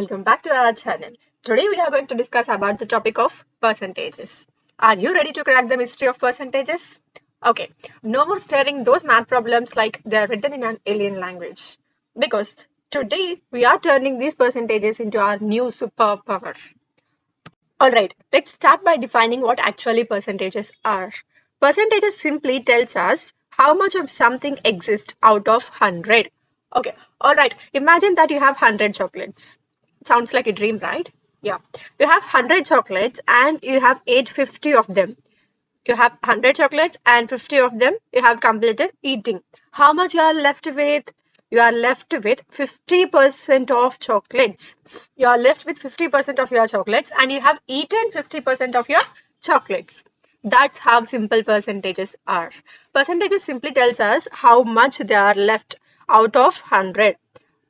welcome back to our channel. Today we are going to discuss about the topic of percentages. Are you ready to crack the mystery of percentages? Okay, no more staring those math problems like they are written in an alien language. Because today we are turning these percentages into our new superpower. Alright, let's start by defining what actually percentages are. Percentages simply tells us how much of something exists out of 100. Okay, alright, imagine that you have 100 chocolates. Sounds like a dream, right? Yeah, you have 100 chocolates and you have ate 50 of them. You have 100 chocolates and 50 of them you have completed eating. How much you are left with? You are left with 50% of chocolates. You are left with 50% of your chocolates and you have eaten 50% of your chocolates. That's how simple percentages are. Percentages simply tells us how much they are left out of 100.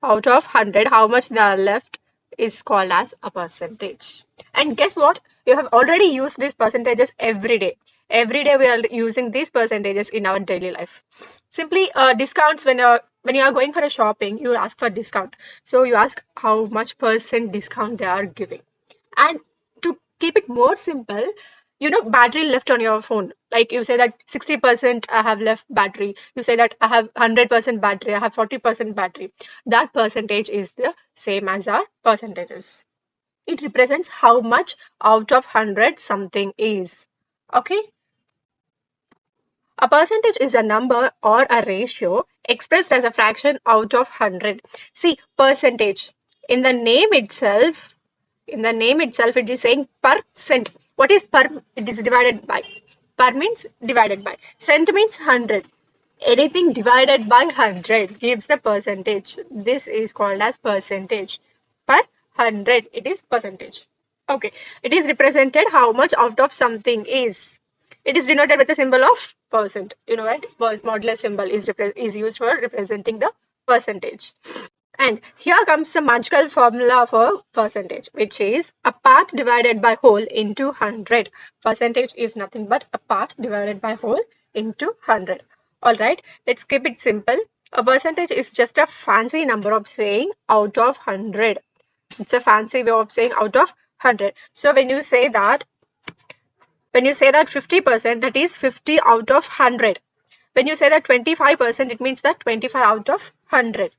Out of 100, how much they are left is called as a percentage. And guess what? You have already used these percentages every day. Every day we are using these percentages in our daily life. Simply discounts when you are going for a shopping, you ask for discount. So you ask how much percent discount they are giving. And to keep it more simple, battery left on your phone. Like you say that 60% I have left battery. You say that I have 100% battery, I have 40% battery. That percentage is the same as our percentages. It represents how much out of 100 something is. Okay. A percentage is a number or a ratio expressed as a fraction out of 100. See, percentage. In the name itself, it is saying percent. What is per? It is divided by. Per means divided by. Cent means 100. Anything divided by 100 gives the percentage. This is called as percentage. Per 100, it is percentage. Okay, it is represented how much out of something is. It is denoted with the symbol of percent. You know, right? Modular symbol is used for representing the percentage. And here comes the magical formula for percentage, which is a part divided by whole into 100. Percentage is nothing but a part divided by whole into 100. All right, let's keep it simple. A percentage is just a fancy number of saying out of 100. It's a fancy way of saying out of 100. So when you say that 50%, that is 50 out of 100. When you say that 25%, it means that 25 out of 100.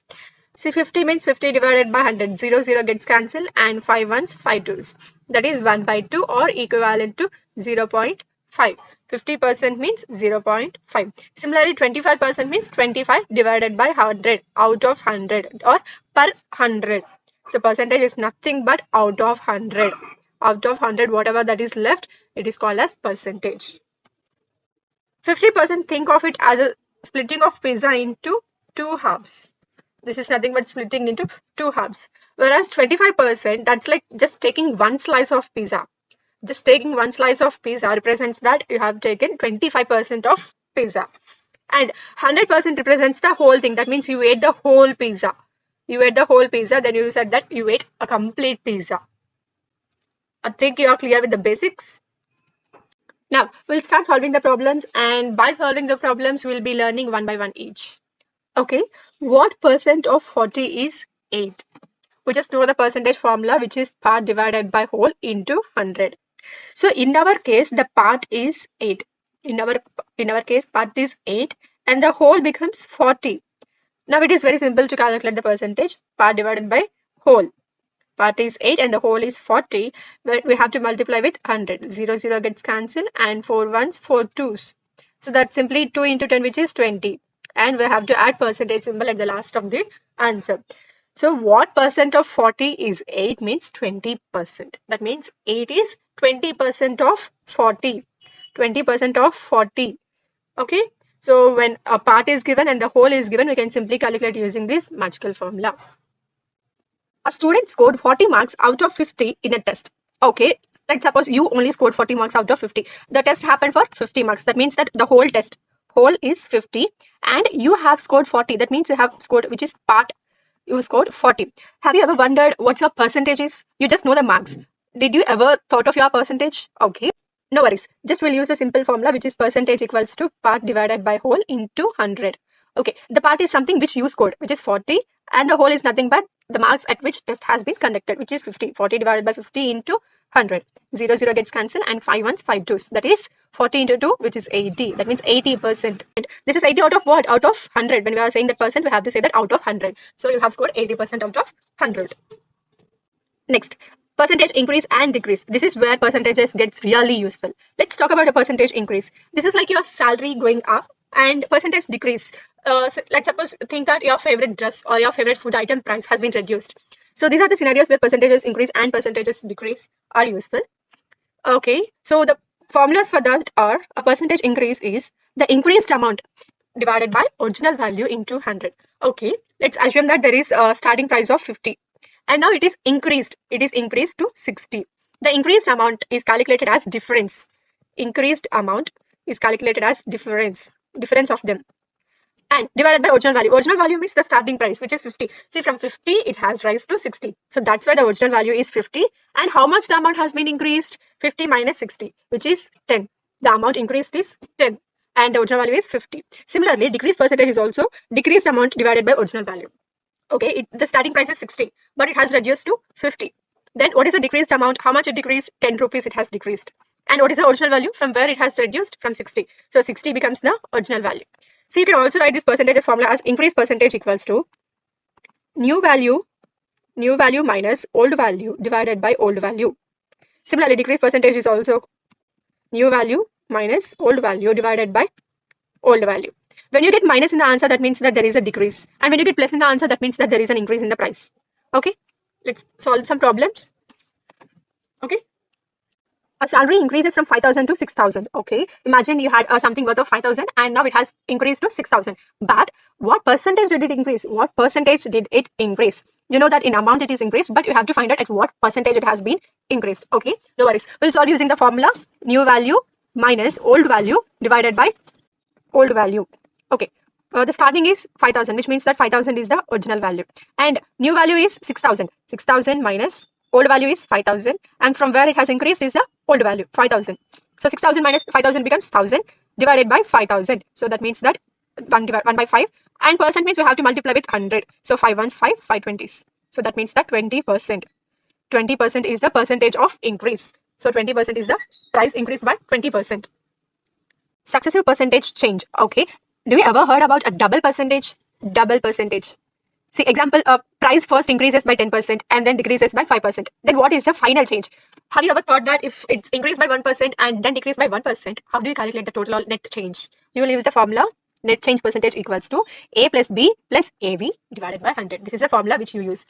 See, 50 means 50 divided by 100. 0, 0 gets cancelled and 5 ones, 5 twos. That is 1 by 2 or equivalent to 0.5. 50% means 0.5. Similarly, 25% means 25 divided by 100 out of 100 or per 100. So, percentage is nothing but out of 100. Out of 100, whatever that is left, it is called as percentage. 50%, think of it as a splitting of pizza into two halves. This is nothing but splitting into two halves. Whereas 25%, that's like just taking one slice of pizza. Just taking one slice of pizza represents that you have taken 25% of pizza. And 100% represents the whole thing. That means you ate the whole pizza. You ate the whole pizza, then you said that you ate a complete pizza. I think you are clear with the basics. Now, we'll start solving the problems, and by solving the problems, we'll be learning one by one each. Okay, what percent of 40 is 8? We just know the percentage formula, which is part divided by whole into 100. So in our case, the part is 8. In our case, part is 8 and the whole becomes 40. Now it is very simple to calculate the percentage. Part divided by whole. Part is 8 and the whole is 40. But we have to multiply with 100. 0, 0 gets cancelled and 4 ones, 4 twos. So that's simply 2 into 10, which is 20. And we have to add percentage symbol at the last of the answer. So what percent of 40 is 8 means 20%. That means 8 is 20% of 40. 20% of 40. Okay. So when a part is given and the whole is given, we can simply calculate using this magical formula. A student scored 40 marks out of 50 in a test. Okay. Let's suppose you only scored 40 marks out of 50. The test happened for 50 marks. That means that the whole is 50 and you have scored 40. That means you have scored, which is part, you scored 40. Have you ever wondered what's your percentage is? You just know the marks. Did you ever thought of your percentage? Okay, no worries. Just we'll use a simple formula, which is percentage equals to part divided by whole into 100. Okay, the part is something which you scored, which is 40, and the whole is nothing but the marks at which test has been conducted, which is 50. 40 divided by 50 into 100. 0, 0 gets cancelled and 5 ones, 5 twos. That is 40 into 2, which is 80. That means 80%. This is 80 out of what? Out of 100. When we are saying that percent, we have to say that out of 100. So you have scored 80% out of 100. Next, percentage increase and decrease. This is where percentages gets really useful. Let's talk about a percentage increase. This is like your salary going up and percentage decrease. So let's suppose think that your favorite dress or your favorite food item price has been reduced. So these are the scenarios where percentages increase and percentages decrease are useful. Okay, so the formulas for that are a percentage increase is the increased amount divided by original value into 100. Okay, let's assume that there is a starting price of 50 and now it is increased to 60. The increased amount is calculated as difference. Increased amount is calculated as difference of them, and divided by original value. Original value means the starting price, which is 50. See, from 50 it has rise to 60, so that's why the original value is 50. And how much the amount has been increased? 50 minus 60, which is 10. The amount increased is 10 and the original value is 50. Similarly, decreased percentage is also decreased amount divided by original value. Okay, the starting price is 60, but it has reduced to 50. Then what is the decreased amount? How much it decreased? 10 rupees it has decreased. And what is the original value? From where it has reduced? From 60. So 60 becomes the original value. So you can also write this percentages formula as increased percentage equals to new value minus old value divided by old value. Similarly, decreased percentage is also new value minus old value divided by old value. When you get minus in the answer, that means that there is a decrease. And when you get plus in the answer, that means that there is an increase in the price. Okay, let's solve some problems. Okay, a salary increases from 5,000 to 6,000. Okay, imagine you had something worth of 5,000 and now it has increased to 6,000. But what percentage did it increase? What percentage did it increase? You know that in amount it is increased, but you have to find out at what percentage it has been increased. Okay, no worries. We'll solve using the formula new value minus old value divided by old value. Okay, the starting is 5,000, which means that 5,000 is the original value, and new value is 6,000. 6,000 minus old value is 5,000, and from where it has increased is the old value 5,000. So 6,000 minus 5,000 becomes 1,000 divided by 5,000. So that means that 1 by 5, and percent means we have to multiply with 100. So 5 ones 5, 5 20s. So that means that 20%. 20% is the percentage of increase. So 20% is the price increased by 20%. Successive percentage change. Okay, do you ever heard about a double percentage? Double percentage. See, example, price first increases by 10% and then decreases by 5%. Then what is the final change? Have you ever thought that if it's increased by 1% and then decreased by 1%, how do you calculate the total net change? You will use the formula net change percentage equals to A plus B plus AB divided by 100. This is the formula which you use.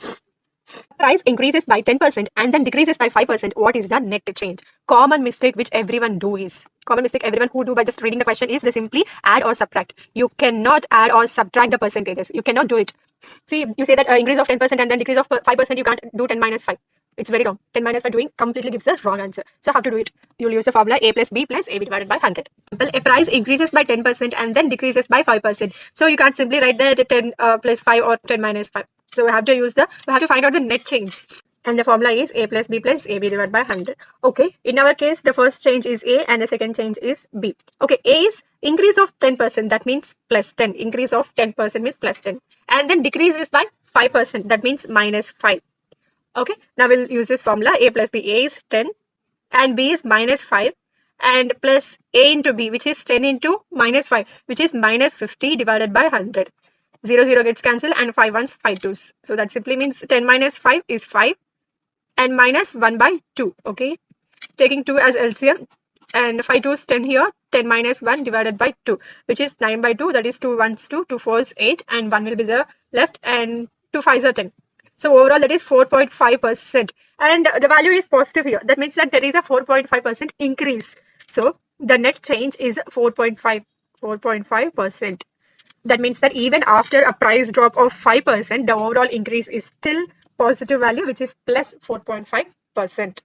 Price increases by 10% and then decreases by 5%. What is the net change? Common mistake which everyone do is, common mistake everyone who do by just reading the question is they simply add or subtract. You cannot add or subtract the percentages. You cannot do it. See, you say that increase of 10% and then decrease of 5%, you can't do 10 minus 5. It's very wrong. 10 minus 5 doing completely gives the wrong answer. So how to do it? You'll use the formula A plus B plus AB divided by 100. A price increases by 10% and then decreases by 5%. So you can't simply write that 10 plus 5 or 10 minus 5. So we have to find out the net change. And the formula is A plus B plus AB divided by 100. Okay, in our case, the first change is A and the second change is B. Okay, A is increase of 10%, that means plus 10. Increase of 10% means plus 10. And then decreases by 5%, that means minus 5. Okay, now we'll use this formula A plus B. A is 10 and B is minus 5 and plus A into B, which is 10 into minus 5, which is minus 50 divided by 100. 0, 0 gets cancelled and 5 ones, 5 twos. So that simply means 10 minus 5 is 5 and minus 1 by 2. Okay, taking 2 as LCM and 5 twos 10 here. 10 minus 1 divided by 2, which is 9 by 2. That is 2 ones 2, 2 fours 8 and 1 will be the left and 2 fives are 10. So overall that is 4.5% and the value is positive here. That means that there is a 4.5% increase. So the net change is 4.5%. That means that even after a price drop of 5%, the overall increase is still positive value, which is plus 4.5%.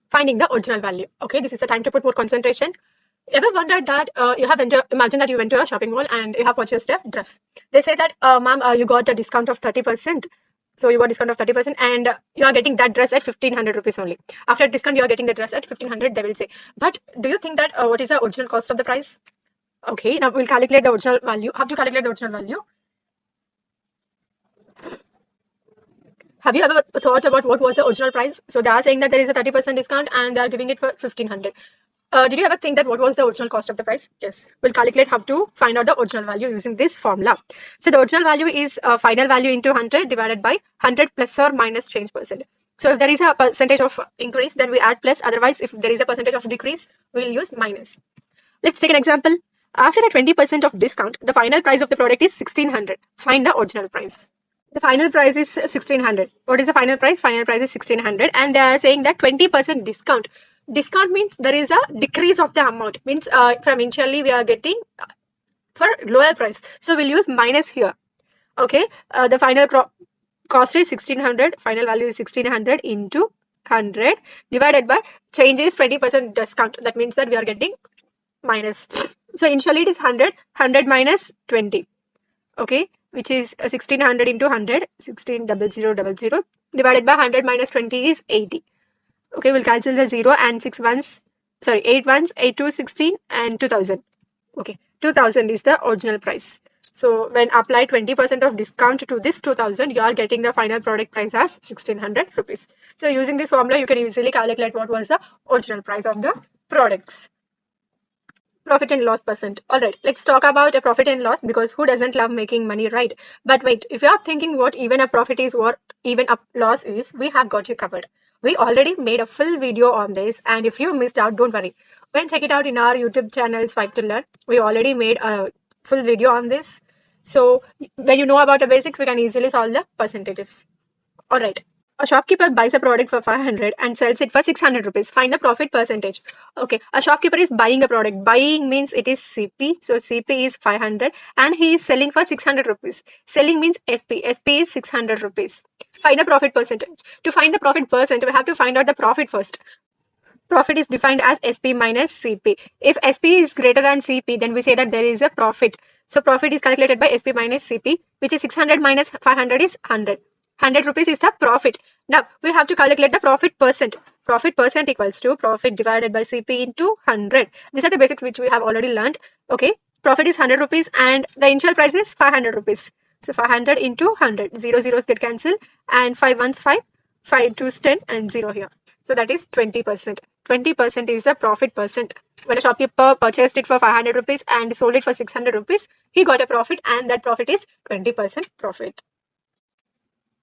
Finding the original value. Okay, this is the time to put more concentration. Ever wondered that imagine that you went to a shopping mall and you have purchased a dress. They say that, ma'am, you got a discount of 30%. So you got discount of 30% and you are getting that dress at 1,500 rupees only. After discount, you are getting the dress at 1,500, they will say. But do you think that what is the original cost of the price? Okay, now we'll calculate the original value. How to calculate the original value? Have you ever thought about what was the original price? So they are saying that there is a 30% discount and they are giving it for 1500. Did you ever think that what was the original cost of the price? Yes. We'll calculate how to find out the original value using this formula. So the original value is final value into 100 divided by 100 plus or minus change percent. So if there is a percentage of increase, then we add plus. Otherwise, if there is a percentage of decrease, we'll use minus. Let's take an example. After the 20% of discount, the final price of the product is 1600. Find the original price. The final price is 1600. What is the final price? Final price is 1600, and they are saying that 20% discount. Discount means there is a decrease of the amount. Means from initially we are getting for lower price. So we'll use minus here. Okay. The final cost is 1600. Final value is 1600 into 100 divided by change is 20% discount. That means that we are getting minus. So initially it is 100. 100 minus 20. Okay, which is 1600 into 100, 16,000,000 divided by 100 minus 20 is 80. Okay, we'll cancel the 0 and 6 ones, sorry, 8 ones, 8 to 16 and 2000. Okay, 2000 is the original price. So when apply 20% of discount to this 2000, you are getting the final product price as 1600 rupees. So using this formula, you can easily calculate what was the original price of the products. Profit and loss percent. All right, let's talk about a profit and loss, because who doesn't love making money, right? But wait, if you are thinking what even a profit is, what even a loss is, we have got you covered. We already made a full video on this, and if you missed out, don't worry. Go and check it out in our YouTube channel, Swipe to Learn. We already made a full video on this. So when you know about the basics, we can easily solve the percentages. All right. A shopkeeper buys a product for 500 and sells it for 600 rupees. Find the profit percentage. Okay, a shopkeeper is buying a product. Buying means it is CP. So CP is 500 and he is selling for 600 rupees. Selling means SP. SP is 600 rupees. Find the profit percentage. To find the profit percent, we have to find out the profit first. Profit is defined as SP minus CP. If SP is greater than CP, then we say that there is a profit. So profit is calculated by SP minus CP, which is 600 minus 500 is 100. 100 rupees is the profit. Now we have to calculate the profit percent. Profit percent equals to profit divided by CP into 100. These are the basics which we have already learned. Okay, profit is 100 rupees and the initial price is 500 rupees. So 500 into 100. 0 zeros get cancelled and 5 ones 5, 5 twos 10 and 0 here. So that is 20%. 20% is the profit percent. When a shopkeeper purchased it for 500 rupees and sold it for 600 rupees, he got a profit, and that profit is 20% profit.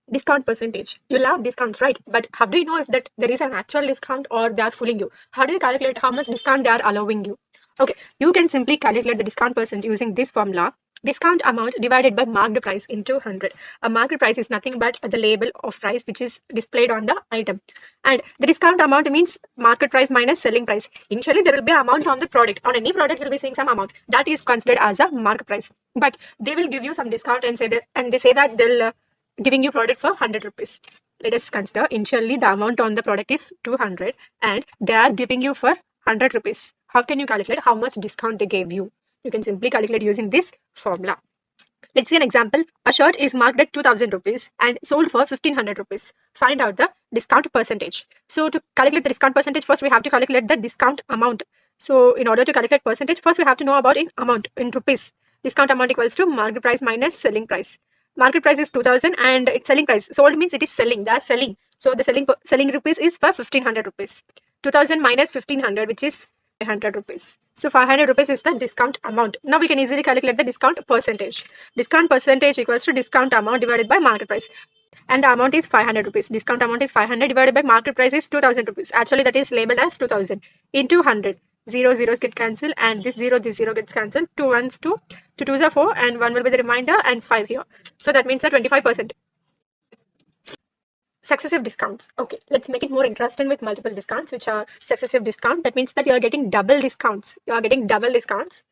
Discount percentage. You love discounts, right? But how do you know if that there is an actual discount or they are fooling you? How do you calculate how much discount they are allowing you? Okay, you can simply calculate the discount percent using this formula. Discount amount divided by marked price into 100. A marked price is nothing but the label of price which is displayed on the item. And the discount amount means market price minus selling price. Initially, there will be amount on the product. On any product, you'll be seeing some amount. That is considered as a market price. But they will give you some discount and they say that they'll giving you product for 100 rupees. Let us consider initially the amount on the product is 200 and they are giving you for 100 rupees. How can you calculate how much discount they gave you? You can simply calculate using this formula. Let's see an example. A shirt is marked at 2000 rupees and sold for 1500 rupees. Find out the discount percentage. So to calculate the discount percentage, first we have to calculate the discount amount. So in order to calculate percentage, first we have to know about in amount in rupees. Discount amount equals to market price minus selling price. Market price is 2000 and its selling price. Sold means it is selling. They are selling. So the selling rupees is for 1500 rupees. 2000 minus 1500, which is 500 rupees. So 500 rupees is the discount amount. Now we can easily calculate the discount percentage. Discount percentage equals to discount amount divided by market price. And the amount is 500 rupees. Discount amount is 500 divided by market price is 2000 rupees. Actually, that is labeled as 2000 into 100. 0 zeros get cancelled and this 0 gets cancelled. 2 ones 2, 2 twos are 4 and 1 will be the remainder and 5 here. So that means that 25%. Successive discounts. Okay, let's make it more interesting with multiple discounts, which are successive discount. That means that you are getting double discounts. You are getting double discounts.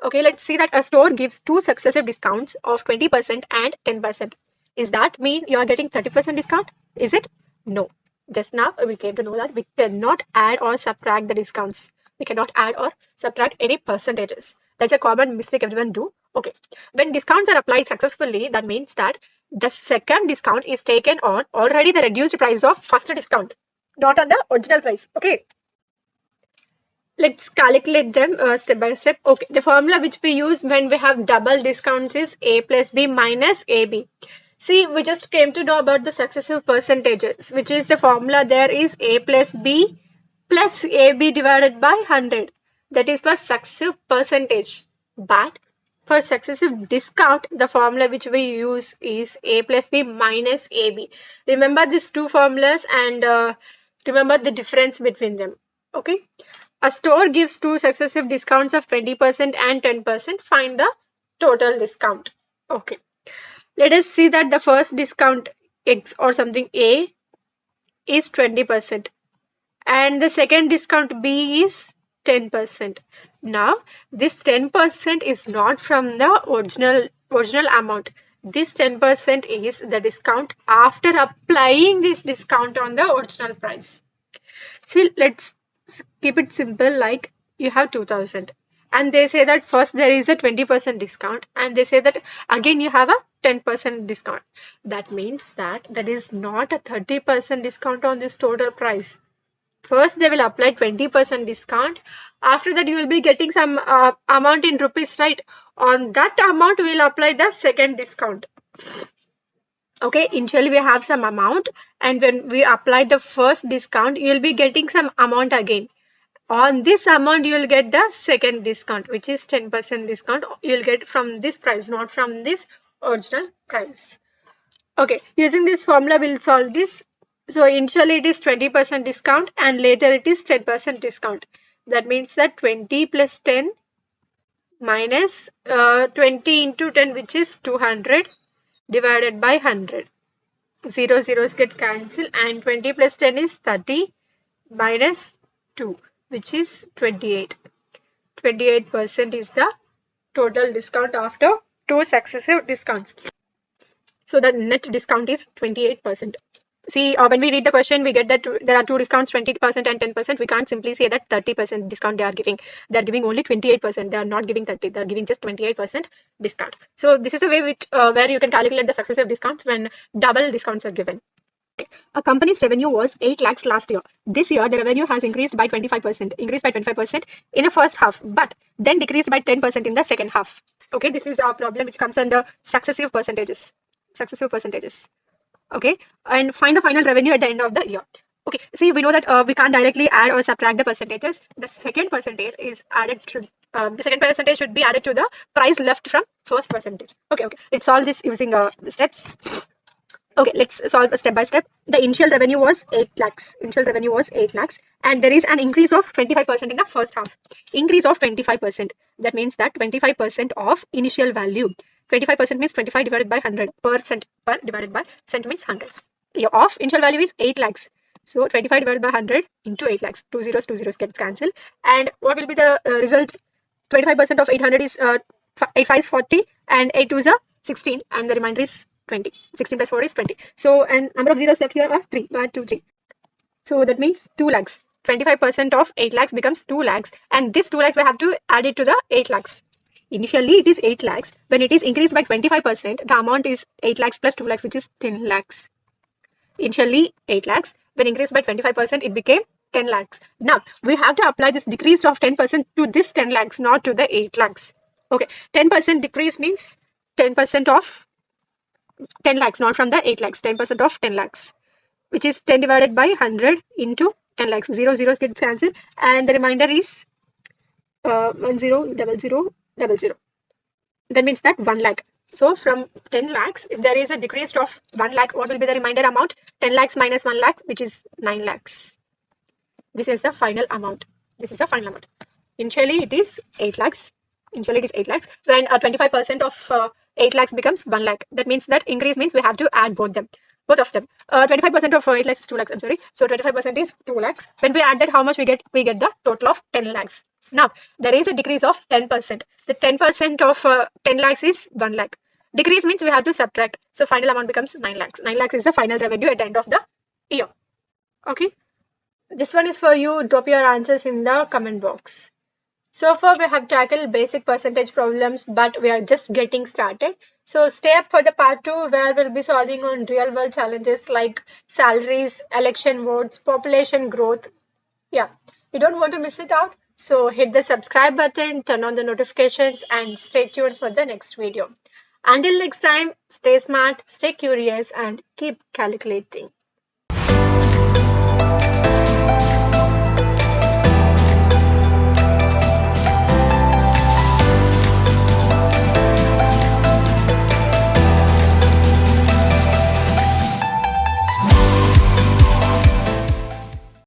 Okay, let's see that a store gives two successive discounts of 20% and 10%. Is that mean you are getting 30% discount? Is it? No. Just now we came to know that we cannot add or subtract the discounts. We cannot add or subtract any percentages. That's a common mistake everyone do. Okay, when discounts are applied successfully, that means that the second discount is taken on already the reduced price of first discount, not on the original price. Okay, let's calculate them step by step. Okay, the formula which we use when we have double discounts is A plus B minus AB. See, we just came to know about the successive percentages, which is the formula there is A plus B plus AB divided by 100. That is for successive percentage. But for successive discount, the formula which we use is A plus B minus AB. Remember these two formulas and remember the difference between them. Okay. A store gives two successive discounts of 20% and 10%. Find the total discount. Okay. Let us see that the first discount X or something A is 20% and the second discount B is 10%. Now this 10% is not from the original amount. This 10% is the discount after applying this discount on the original price. See, let's keep it simple, like you have 2000 and they say that first there is a 20% discount and they say that again you have a 10% discount. That means that there is not a 30% discount on this total price. First they will apply 20% discount. After that you will be getting some amount in rupees, right? On that amount we will apply the second discount. Okay, initially we have some amount and when we apply the first discount you will be getting some amount again. On this amount you will get the second discount, which is 10% discount. You will get from this price, not from this original price. Okay, using this formula we'll solve this. So initially it is 20% discount and later it is 10% discount. That means that 20 plus 10 minus 20 into 10, which is 200, divided by 100. Zero zeros get cancelled and 20 plus 10 is 30 minus 2, which is 28. 28% is the total discount after two successive discounts. So the net discount is 28%. See, when we read the question, we get that there are two discounts, 20% and 10%. We can't simply say that 30% discount they are giving. They are giving only 28%. They are not giving 30. They are giving just 28% discount. So this is the way which where you can calculate the successive discounts when double discounts are given. A company's revenue was 8 lakhs last year. This year, the revenue has increased by 25% in the first half, but then decreased by 10% in the second half. Okay, this is our problem which comes under successive percentages. Okay, and find the final revenue at the end of the year. Okay, see, we know that we can't directly add or subtract the percentages. The second percentage is added to the second percentage should be added to the price left from first percentage. Okay, let's solve this using the steps. Okay, let's solve step by step. The initial revenue was 8 lakhs. And there is an increase of 25% in the first half. Increase of 25%. That means that 25% of initial value. 25% means 25 divided by 100. Percent per divided by cent means 100. Of initial value is 8 lakhs. So 25 divided by 100 into 8 lakhs. Two zeros gets cancelled. And what will be the result? 25% of 800 is 8 5 is 40 and 8 2 is 16 and the remainder is 20. 16 plus 4 is 20. So, and number of zeros left here are 3. 1, 2, 3. So that means 2 lakhs. 25% of 8 lakhs becomes 2 lakhs. And this 2 lakhs we have to add it to the 8 lakhs. Initially it is 8 lakhs. When it is increased by 25%, the amount is 8 lakhs plus 2 lakhs, which is 10 lakhs. Initially 8 lakhs. When increased by 25%, it became 10 lakhs. Now, we have to apply this decrease of 10% to this 10 lakhs, not to the 8 lakhs. Okay, 10% decrease means 10% of 10 lakhs, not from the 8 lakhs, 10% of 10 lakhs, which is 10 divided by 100 into 10 lakhs. Zeros gets cancelled and the remainder is 1 0 0 0 0 0. That means that 1 lakh. So from 10 lakhs, if there is a decrease of 1 lakh, what will be the remainder amount? 10 lakhs minus 1 lakh, which is 9 lakhs. This is the final amount. Initially it is 8 lakhs. When 25% of 8 lakhs becomes 1 lakh. That means that increase means we have to add both of them. 25% of 8 lakhs is 2 lakhs. I'm sorry. So 25% is 2 lakhs. When we add that, how much we get? We get the total of 10 lakhs. Now, there is a decrease of 10%. The 10% of 10 lakhs is 1 lakh. Decrease means we have to subtract. So final amount becomes 9 lakhs. 9 lakhs is the final revenue at the end of the year. Okay. This one is for you. Drop your answers in the comment box. So far, we have tackled basic percentage problems, but we are just getting started. So stay up for the part 2, where we'll be solving on real world challenges like salaries, election votes, population growth. Yeah, you don't want to miss it out. So hit the subscribe button, turn on the notifications, and stay tuned for the next video. Until next time, stay smart, stay curious, and keep calculating.